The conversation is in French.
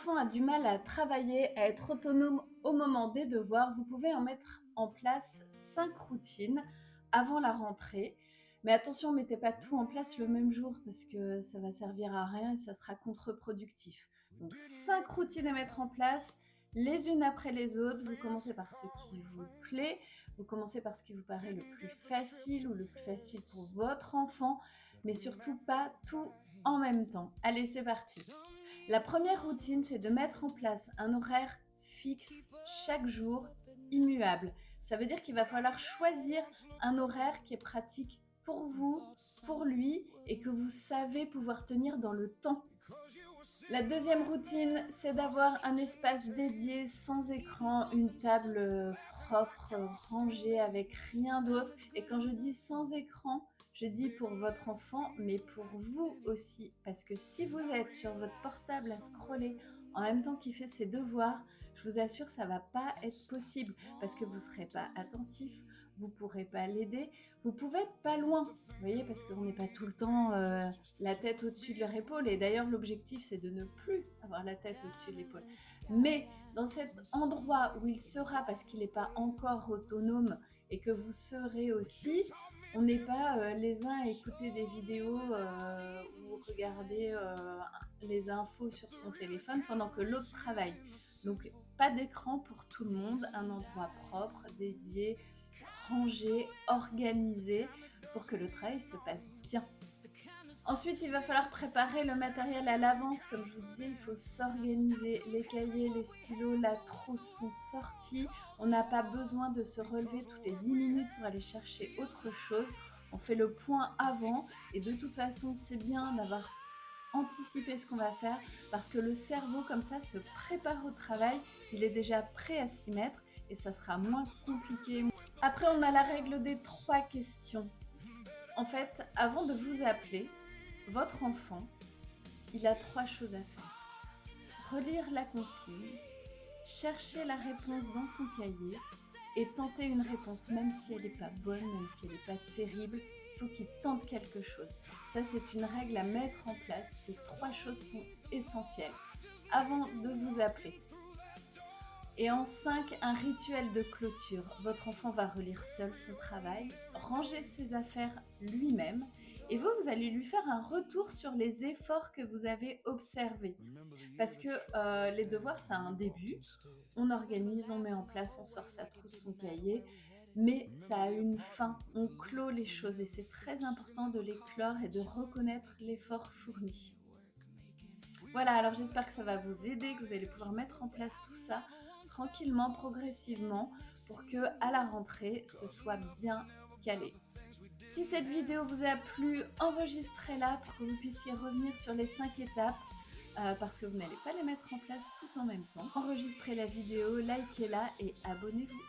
enfant a du mal à travailler, à être autonome au moment des devoirs, vous pouvez en mettre en place 5 routines avant la rentrée. Mais attention, mettez pas tout en place le même jour parce que ça va servir à rien et ça sera contre-productif. Donc 5 routines à mettre en place, les unes après les autres. Vous commencez par ce qui vous plaît, vous commencez par ce qui vous paraît le plus facile ou le plus facile pour votre enfant, mais surtout pas tout en même temps. Allez, c'est parti. La première routine, c'est de mettre en place un horaire fixe chaque jour, immuable. Ça veut dire qu'il va falloir choisir un horaire qui est pratique pour vous, pour lui, et que vous savez pouvoir tenir dans le temps. La deuxième routine, c'est d'avoir un espace dédié, sans écran, une table propre, rangée, avec rien d'autre. Et quand je dis sans écran, je dis pour votre enfant, mais pour vous aussi. Parce que si vous êtes sur votre portable à scroller en même temps qu'il fait ses devoirs, je vous assure, ça va pas être possible. Parce que vous serez pas attentif, vous pourrez pas l'aider, vous pouvez être pas loin. Vous voyez, parce qu'on n'est pas tout le temps la tête au-dessus de leur épaule. Et d'ailleurs, l'objectif, c'est de ne plus avoir la tête au-dessus de l'épaule. Mais dans cet endroit où il sera, parce qu'il n'est pas encore autonome et que vous serez aussi, on n'est pas les uns à écouter des vidéos ou regarder les infos sur son téléphone pendant que l'autre travaille. Donc, pas d'écran pour tout le monde, un endroit propre, dédié, rangé, organisé pour que le travail se passe bien. Ensuite, il va falloir préparer le matériel à l'avance. Comme je vous disais, il faut s'organiser. Les cahiers, les stylos, la trousse sont sortis. On n'a pas besoin de se relever toutes les 10 minutes pour aller chercher autre chose. On fait le point avant et de toute façon, c'est bien d'avoir anticipé ce qu'on va faire parce que le cerveau, comme ça, se prépare au travail. Il est déjà prêt à s'y mettre et ça sera moins compliqué. Après, on a la règle des 3 questions. En fait, avant de vous appeler, votre enfant, il a 3 choses à faire. Relire la consigne, chercher la réponse dans son cahier et tenter une réponse, même si elle n'est pas bonne, même si elle n'est pas terrible, il faut qu'il tente quelque chose. Ça, c'est une règle à mettre en place. Ces 3 choses sont essentielles avant de vous appeler. Et en 5, un rituel de clôture. Votre enfant va relire seul son travail, ranger ses affaires lui-même, et vous allez lui faire un retour sur les efforts que vous avez observés. Parce que les devoirs, c'est un début. On organise, on met en place, on sort sa trousse, son cahier, mais ça a une fin. On clôt les choses et c'est très important de les clore et de reconnaître l'effort fourni. Voilà, alors j'espère que ça va vous aider, que vous allez pouvoir mettre en place tout ça tranquillement, progressivement, pour que à la rentrée, ce soit bien calé. Si cette vidéo vous a plu, enregistrez-la pour que vous puissiez revenir sur les 5 étapes, parce que vous n'allez pas les mettre en place tout en même temps. Enregistrez la vidéo, likez-la et abonnez-vous.